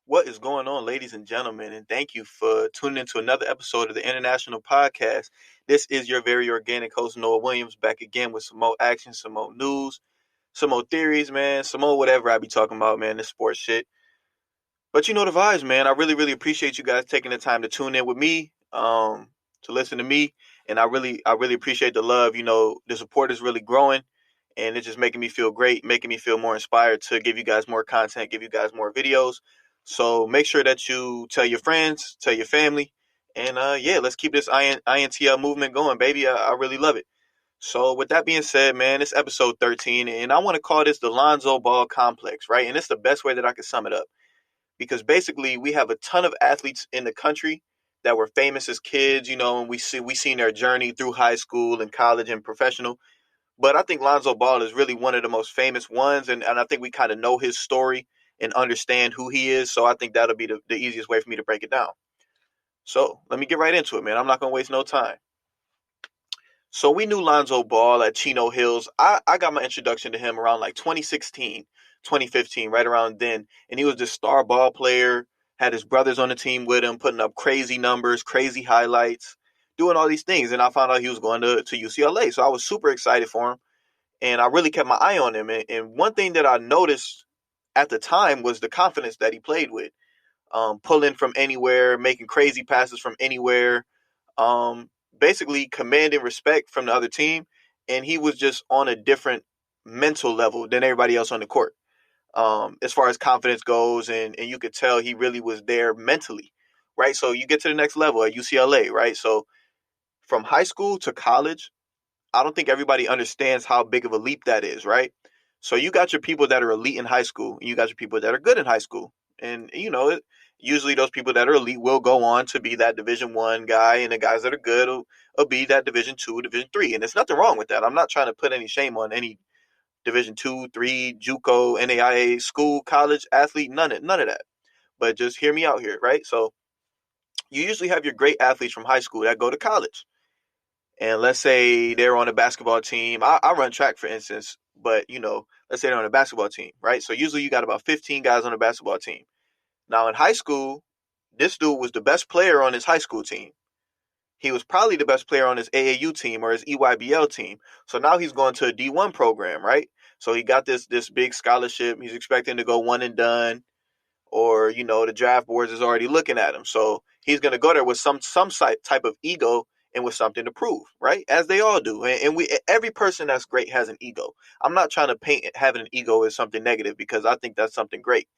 What is going on, ladies and gentlemen? And thank you for tuning into another episode of the International Podcast. This is your very organic host, Noah Williams, back again with some more action, some more news, some more theories, man, some more whatever I be talking about, man, this sports shit. But you know the vibes, man. I really appreciate you guys taking the time to tune in with me, to listen to me. And I really appreciate the love. You know, the support is really growing and it's just making me feel great, making me feel more inspired to give you guys more content, give you guys more videos. So make sure that you tell your friends, tell your family, and yeah, let's keep this INTL movement going, baby. I really love it. So with that being said, man, it's episode 13, and I want to call this the Lonzo Ball Complex, right? And it's the best way that I can sum it up because basically we have a ton of athletes in the country that were famous as kids, you know, and we seen their journey through high school and college and professional. But I think Lonzo Ball is really one of the most famous ones, and I think we kind of know his story and understand who he is. So I think that'll be the easiest way for me to break it down. So let me get right into it, man. I'm not going to waste no time. So we knew Lonzo Ball at Chino Hills. I got my introduction to him around like 2016, 2015, right around then. And he was this star ball player, had his brothers on the team with him, putting up crazy numbers, crazy highlights, doing all these things. And I found out he was going to UCLA. So I was super excited for him. And I really kept my eye on him. And one thing that I noticed at the time was the confidence that he played with, pulling from anywhere, making crazy passes from anywhere, um, basically commanding respect from the other team. And he was just on a different mental level than everybody else on the court, as far as confidence goes. And you could tell he really was there mentally, right? So you get to the next level at UCLA, right? So from high school to college, I don't think everybody understands how big of a leap that is, right? So you got your people that are elite in high school, and you got your people that are good in high school, and usually those people that are elite will go on to be that Division 1 guy, and the guys that are good will be that Division 2, Division 3, and there's nothing wrong with that. I'm not trying to put any shame on any Division 2, 3, JUCO, NAIA, school, college athlete, none of that. But just hear me out here, right? So you usually have your great athletes from high school that go to college. And let's say they're on a basketball team. I run track, for instance, but let's say they're on a basketball team, right? So usually you got about 15 guys on a basketball team. Now in high school, this dude was the best player on his high school team. He was probably the best player on his AAU team or his EYBL team. So now he's going to a D1 program, right? So he got this big scholarship. He's expecting to go one and done, or the draft boards is already looking at him. So he's going to go there with some type of ego and with something to prove, right? As they all do. And every person that's great has an ego. I'm not trying to paint having an ego as something negative because I think that's something great.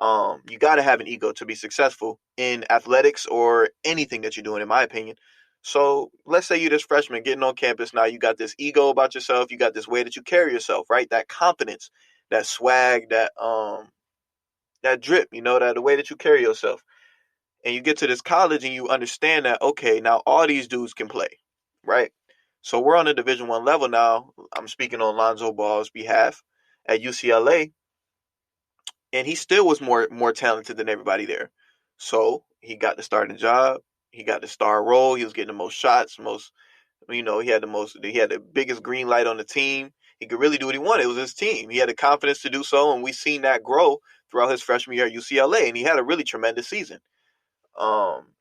You got to have an ego to be successful in athletics or anything that you're doing, in my opinion. So let's say you're this freshman getting on campus now. You got this ego about yourself. You got this way that you carry yourself, right? That confidence, that swag, that drip, that the way that you carry yourself. And you get to this college and you understand that, okay, now all these dudes can play, right? So we're on a Division 1 level now. I'm speaking on Lonzo Ball's behalf at UCLA, and he still was more talented than everybody there. So he got the starting job. He got the star role. He was getting the most shots, he had the biggest green light on the team. He could really do what he wanted. It was his team. He had the confidence to do so, and we seen that grow throughout his freshman year at UCLA, and he had a really tremendous season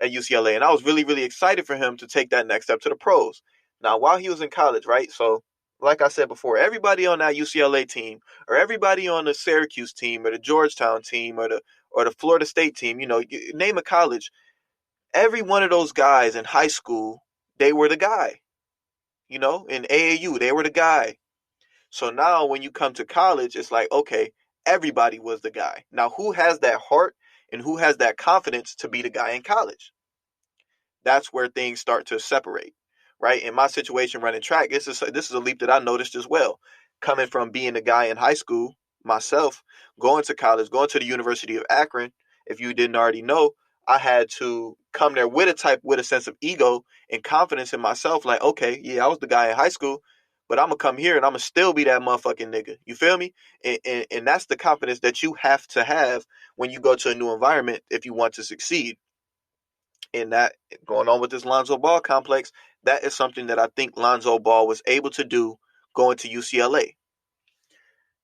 at UCLA. And I was really excited for him to take that next step to the pros. Now, while he was in college, right? So, like I said before, everybody on that UCLA team, or everybody on the Syracuse team, or the Georgetown team, or the Florida State team, you name a college. Every one of those guys in high school, they were the guy. In AAU, they were the guy. So now when you come to college, it's like, okay, everybody was the guy. Now, who has that heart and who has that confidence to be the guy in college? That's where things start to separate, right? In my situation running track, this is a leap that I noticed as well. Coming from being a guy in high school, myself, going to college, going to the University of Akron, if you didn't already know, I had to come there with a sense of ego and confidence in myself. Like, okay, yeah, I was the guy in high school, but I'm gonna come here and I'm gonna still be that motherfucking nigga. You feel me? And that's the confidence that you have to have when you go to a new environment if you want to succeed. And that, going on with this Lonzo Ball complex, that is something that I think Lonzo Ball was able to do going to UCLA.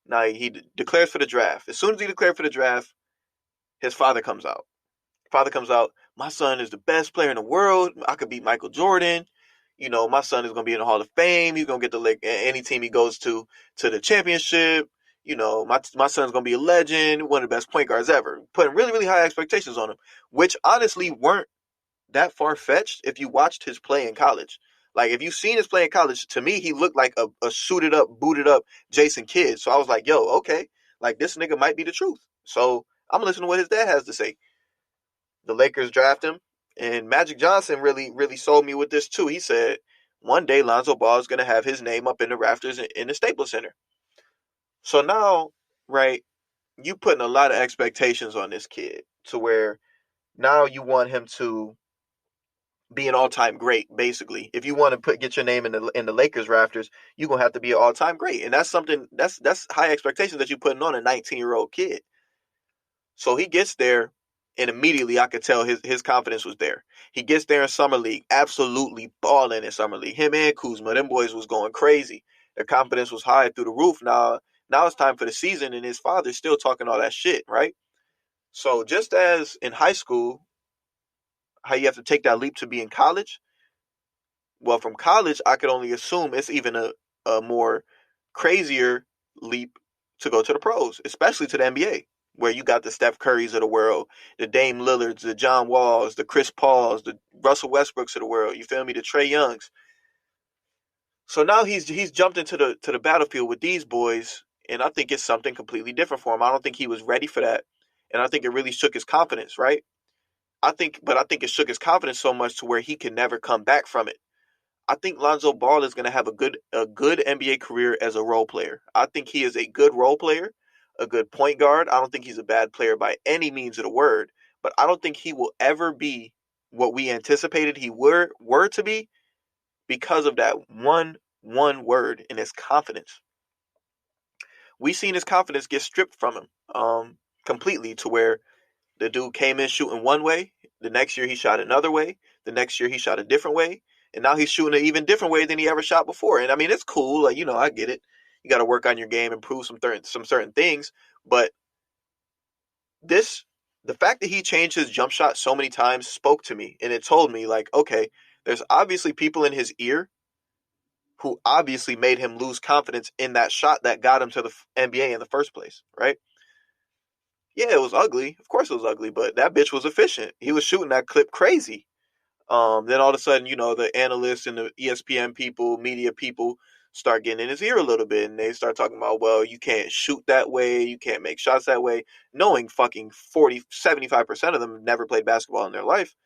Now he declares for the draft. As soon as he declared for the draft, His father comes out. Father comes out, my son is the best player in the world. I could beat Michael Jordan. My son is going to be in the Hall of Fame. He's going to get any team he goes to the championship. My son's going to be a legend, one of the best point guards ever. Putting really, really high expectations on him, which honestly weren't that far-fetched if you watched his play in college. Like, if you've seen his play in college, to me, he looked like a suited up, booted up Jason Kidd. So I was like, yo, okay, like, this nigga might be the truth. So I'm going to listen to what his dad has to say. The Lakers draft him, and Magic Johnson really, really sold me with this too. He said, one day Lonzo Ball is going to have his name up in the rafters in the Staples Center. So now, right, you putting a lot of expectations on this kid to where now you want him to be an all-time great. Basically, if you want to get your name in the Lakers rafters, you're gonna have to be an all-time great, and that's something that's high expectations that you're putting on a 19-year-old kid. So he gets there, and immediately I could tell his confidence was there. He gets there in summer league, absolutely balling in summer league. Him and Kuzma, them boys was going crazy. Their confidence was high through the roof. Now it's time for the season, and his father's still talking all that shit, right? So just as in high school, how you have to take that leap to be in college, well, from college, I could only assume it's even a more crazier leap to go to the pros, especially to the NBA, where you got the Steph Currys of the world, the Dame Lillards, the John Walls, the Chris Pauls, the Russell Westbrooks of the world. You feel me? The Trae Youngs. So now he's jumped into the battlefield with these boys, and I think it's something completely different for him. I don't think he was ready for that, and I think it really shook his confidence, right? I think it shook his confidence so much to where he can never come back from it. I think Lonzo Ball is going to have a good NBA career as a role player. I think he is a good role player, a good point guard. I don't think he's a bad player by any means of the word, but I don't think he will ever be what we anticipated he were to be because of that one word in his confidence. We seen his confidence get stripped from him completely to where the dude came in shooting one way. The next year he shot another way. The next year he shot a different way. And now he's shooting an even different way than he ever shot before. And I mean, it's cool. Like, I get it. You got to work on your game, improve some certain things. But this, the fact that he changed his jump shot so many times spoke to me. And it told me, like, okay, there's obviously people in his ear who obviously made him lose confidence in that shot that got him to the NBA in the first place, right? Yeah, it was ugly. Of course it was ugly, but that bitch was efficient. He was shooting that clip crazy. Then all of a sudden, the analysts and the ESPN people, media people start getting in his ear a little bit, and they start talking about, well, you can't shoot that way, you can't make shots that way, knowing fucking 75% of them never played basketball in their life.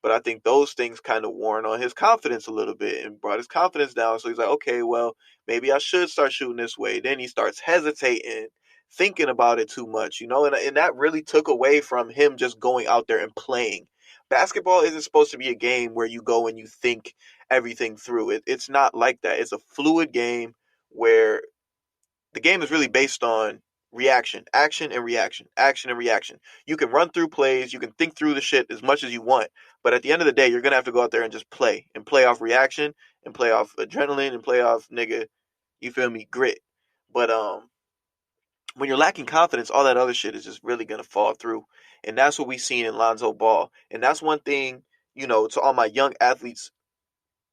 But I think those things kind of worn on his confidence a little bit and brought his confidence down. So he's like, okay, well, maybe I should start shooting this way. Then he starts hesitating, thinking about it too much, and that really took away from him just going out there and playing. Basketball isn't supposed to be a game where you go and you think everything through. It's not like that. It's a fluid game where the game is really based on reaction, action and reaction, action and reaction. You can run through plays, you can think through the shit as much as you want, but at the end of the day, you're gonna have to go out there and just play and play off reaction and play off adrenaline and play off nigga, you feel me, grit. But when you're lacking confidence, all that other shit is just really gonna fall through, and that's what we seen in Lonzo Ball. And that's one thing, to all my young athletes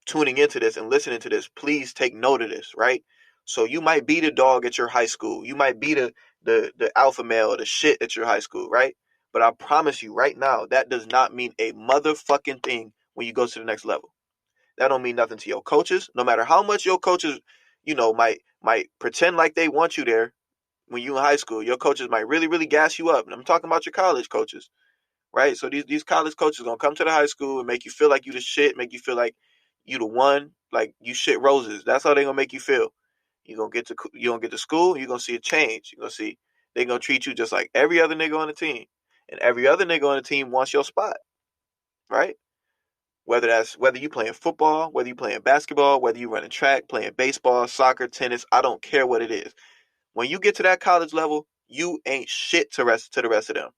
tuning into this and listening to this, please take note of this, right? So you might be the dog at your high school. You might be the alpha male or the shit at your high school, right? But I promise you right now, that does not mean a motherfucking thing when you go to the next level. That don't mean nothing to your coaches. No matter how much your coaches, might pretend like they want you there when you in high school. Your coaches might really, really gas you up. And I'm talking about your college coaches, right? So these college coaches gonna come to the high school and make you feel like you the shit, make you feel like you the one, like you shit roses. That's how they gonna make you feel. You gonna get to school, you gonna see a change. You gonna see they gonna treat you just like every other nigga on the team, and every other nigga on the team wants your spot, right? Whether you playing football, whether you playing basketball, whether you running track, playing baseball, soccer, tennis, I don't care what it is. When you get to that college level, you ain't shit to the rest of them.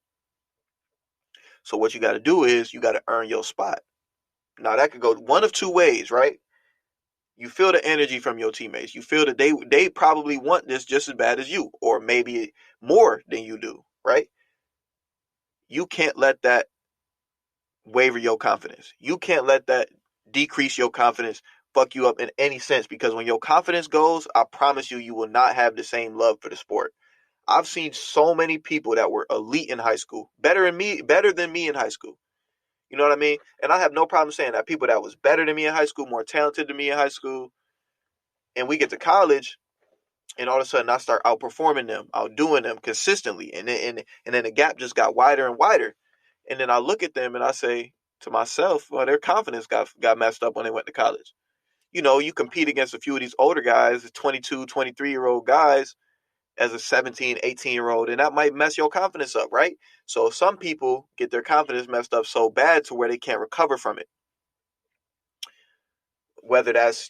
So what you got to do is you got to earn your spot. Now that could go one of two ways, right? You feel the energy from your teammates. You feel that they probably want this just as bad as you, or maybe more than you do, right? you can't let that waver your confidence. You can't let that decrease your confidence, fuck you up in any sense, because when your confidence goes, I promise you, you will not have the same love for the sport. I've seen so many people that were elite in high school, better than me in high school. You know what I mean? And I have no problem saying that. People that was better than me in high school, more talented than me in high school, and we get to college, and all of a sudden I start outperforming them, outdoing them consistently, and then the gap just got wider and wider. And then I look at them and I say to myself, well, their confidence got messed up when they went to college. You know, you compete against a few of these older guys, 22, 23-year-old guys, as a 17, 18-year-old, and that might mess your confidence up, right? So some people get their confidence messed up so bad to where they can't recover from it. Whether that's,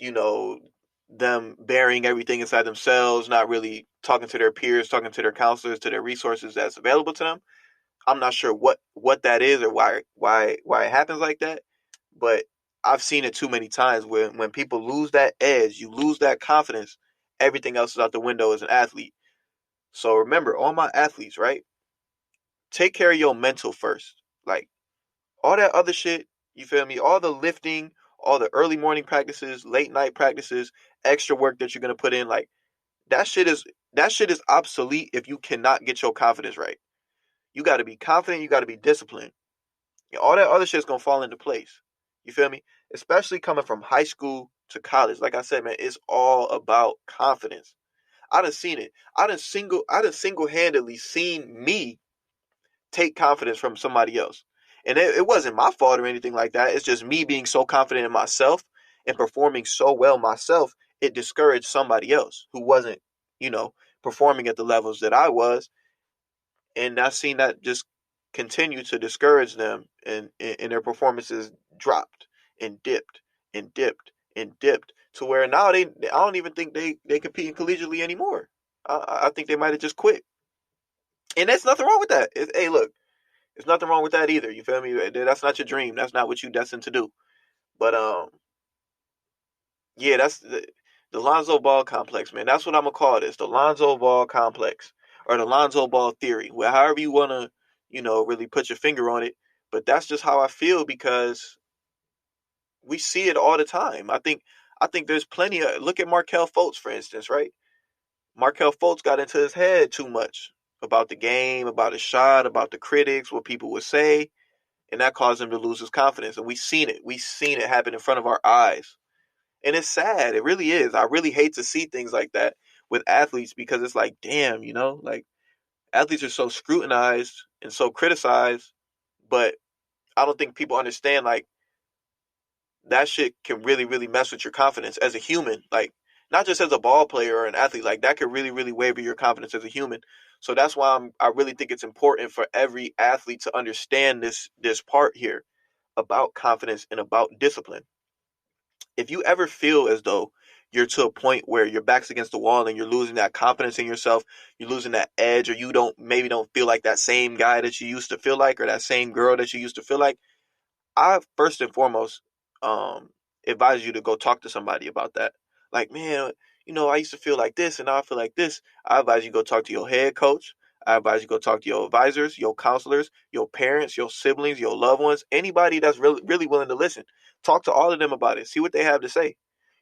them burying everything inside themselves, not really talking to their peers, talking to their counselors, to their resources that's available to them. I'm not sure what that is or why it happens like that, but I've seen it too many times when people lose that edge, you lose that confidence, everything else is out the window as an athlete. So remember, all my athletes, right? Take care of your mental first. Like all that other shit, you feel me? All the lifting, all the early morning practices, late night practices, extra work that you're gonna put in, like that shit is obsolete if you cannot get your confidence right. You got to be confident. You got to be disciplined. All that other shit's gonna fall into place. You feel me? Especially coming from high school to college. Like I said, man, it's all about confidence. I done seen it. I done single-handedly seen me take confidence from somebody else. And it wasn't my fault or anything like that. It's just me being so confident in myself and performing so well myself, it discouraged somebody else who wasn't, you know, performing at the levels that I was. And I've seen that just continue to discourage them, and their performances dropped and dipped and dipped and dipped to where now I don't even think they compete collegiately anymore. I think they might have just quit. And there's nothing wrong with that. Hey, look, there's nothing wrong with that either. You feel me? That's not your dream. That's not what you destined to do. But yeah, that's the Lonzo Ball Complex, man. That's what I'm gonna call this, the Lonzo Ball Complex, or the Lonzo Ball theory. Well, however you wanna, really put your finger on it. But that's just how I feel because we see it all the time. I think there's plenty of look at Markelle Fultz, for instance, right? Markelle Fultz got into his head too much about the game, about his shot, about the critics, what people would say, and that caused him to lose his confidence. And we've seen it. We've seen it happen in front of our eyes. And it's sad. It really is. I really hate to see things like that with athletes because it's like, damn, like athletes are so scrutinized and so criticized, but I don't think people understand like that shit can really, really mess with your confidence as a human. Like not just as a ball player or an athlete, like that could really, really waver your confidence as a human. So that's why I really think it's important for every athlete to understand this part here about confidence and about discipline. If you ever feel as though you're to a point where your back's against the wall and you're losing that confidence in yourself, you're losing that edge, or you don't feel like that same guy that you used to feel like, or that same girl that you used to feel like, I first and foremost um advise you to go talk to somebody about that. Like, man, I used to feel like this and now I feel like this. I advise you go talk to your head coach. I advise you go talk to your advisors, your counselors, your parents, your siblings, your loved ones, anybody that's really really willing to listen. Talk to all of them about it. See what they have to say.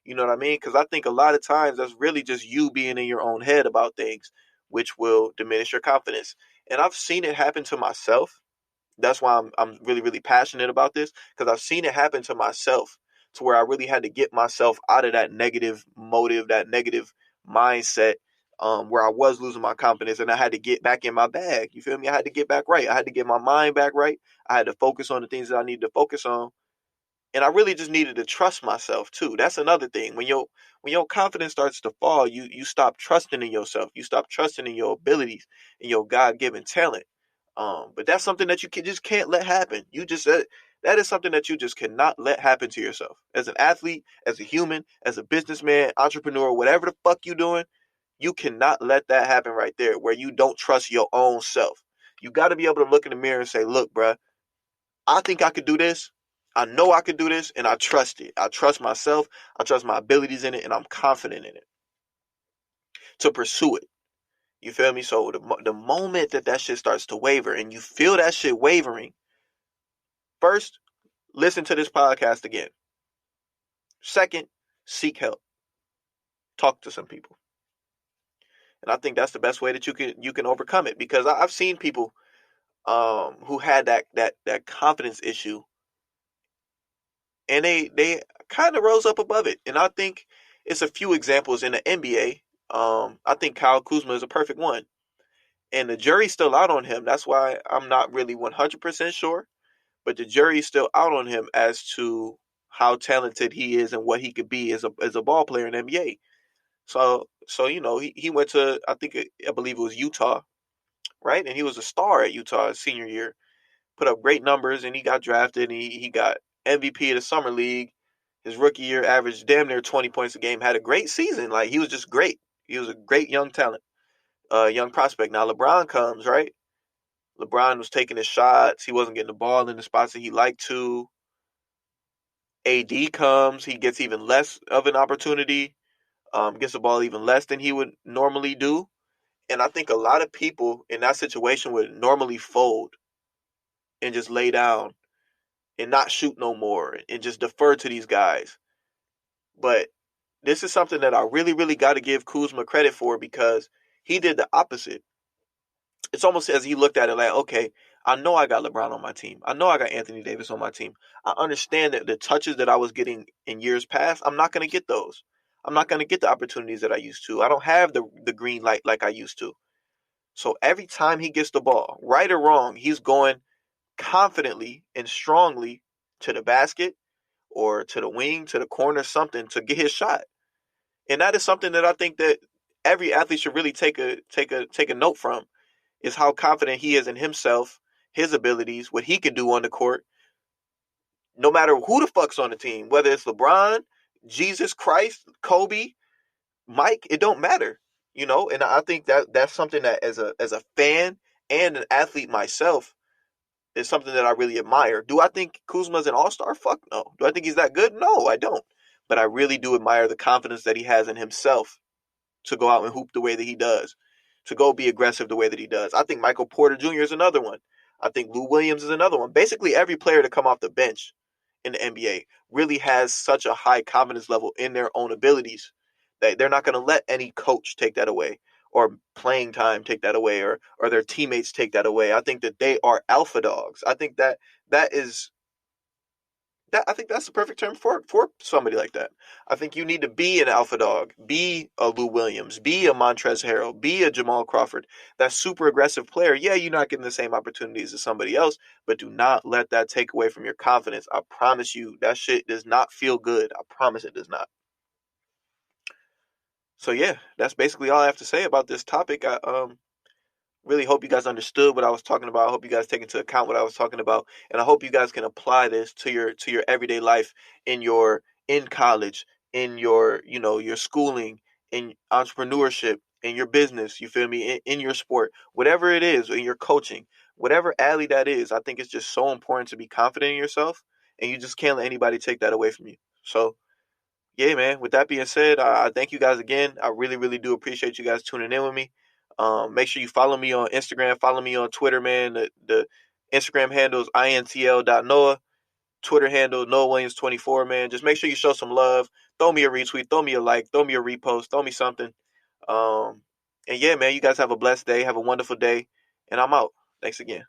You know what I mean? Because I think a lot of times that's really just you being in your own head about things, which will diminish your confidence. And I've seen it happen to myself. That's why I'm really really passionate about this because I've seen it happen to myself to where I really had to get myself out of that negative motive, that negative mindset, where I was losing my confidence and I had to get back in my bag. You feel me? I had to get back right. I had to get my mind back right. I had to focus on the things that I needed to focus on, and I really just needed to trust myself too. That's another thing. When your confidence starts to fall, you stop trusting in yourself. You stop trusting in your abilities and your God given talent. But that's something that just can't let happen. That is something that you just cannot let happen to yourself. As an athlete, as a human, as a businessman, entrepreneur, whatever the fuck you doing, you cannot let that happen right there where you don't trust your own self. You got to be able to look in the mirror and say, look, bruh, I think I could do this. I know I could do this, and I trust it. I trust myself. I trust my abilities in it, and I'm confident in it to pursue it. You feel me? So the moment that shit starts to waver and you feel that shit wavering, first, listen to this podcast again. Second, seek help. Talk to some people. And I think that's the best way that you can overcome it, because I've seen people who had that confidence issue, and they kind of rose up above it. And I think it's a few examples in the NBA. I think Kyle Kuzma is a perfect one. And the jury's still out on him. That's why I'm not really 100% sure. But the jury's still out on him as to how talented he is and what he could be as a ball player in the NBA. So he went to, I believe it was Utah, right? And he was a star at Utah his senior year. Put up great numbers, and he got drafted, and he got MVP of the summer league. His rookie year averaged damn near 20 points a game. Had a great season. Like, he was just great. He was a great young talent, young prospect. Now LeBron comes, right? LeBron was taking his shots. He wasn't getting the ball in the spots that he liked to. AD comes. He gets even less of an opportunity. Gets the ball even less than he would normally do. And I think a lot of people in that situation would normally fold and just lay down and not shoot no more and just defer to these guys. But this is something that I really, really got to give Kuzma credit for, because he did the opposite. It's almost as he looked at it like, okay, I know I got LeBron on my team. I know I got Anthony Davis on my team. I understand that the touches that I was getting in years past, I'm not going to get those. I'm not going to get the opportunities that I used to. I don't have the green light like I used to. So every time he gets the ball, right or wrong, he's going confidently and strongly to the basket or to the wing, to the corner, something to get his shot. And that is something that I think that every athlete should really take a note from, is how confident he is in himself, his abilities, what he can do on the court, no matter who the fuck's on the team, whether it's LeBron, Jesus Christ, Kobe, Mike, it don't matter, And I think that that's something that as a fan and an athlete myself is something that I really admire. Do I think Kuzma's an all-star? Fuck no. Do I think he's that good? No, I don't. But I really do admire the confidence that he has in himself to go out and hoop the way that he does, to go be aggressive the way that he does. I think Michael Porter Jr. is another one. I think Lou Williams is another one. Basically, every player to come off the bench in the NBA really has such a high confidence level in their own abilities that they're not going to let any coach take that away, or playing time take that away, or their teammates take that away. I think that they are alpha dogs. I think that is I think that's the perfect term for somebody like that. I think you need to be an alpha dog, be a Lou Williams, be a Montrezl Harrell, be a Jamal Crawford. That super aggressive player. Yeah, you're not getting the same opportunities as somebody else, but do not let that take away from your confidence. I promise you, that shit does not feel good. I promise it does not. So yeah, that's basically all I have to say about this topic. I really hope you guys understood what I was talking about. I hope you guys take into account what I was talking about, and I hope you guys can apply this to your everyday life, in college, in your schooling, in entrepreneurship, in your business. You feel me? In your sport, whatever it is, in your coaching, whatever alley that is. I think it's just so important to be confident in yourself, and you just can't let anybody take that away from you. So yeah, man. With that being said, I thank you guys again. I really, really do appreciate you guys tuning in with me. Make sure you follow me on Instagram, follow me on Twitter, man. The Instagram handle is intl.noah. Twitter handle Noah Williams 24, man. Just make sure you show some love. Throw me a retweet, throw me a like, throw me a repost, throw me something. And yeah, man, you guys have a blessed day, have a wonderful day, and I'm out. Thanks again.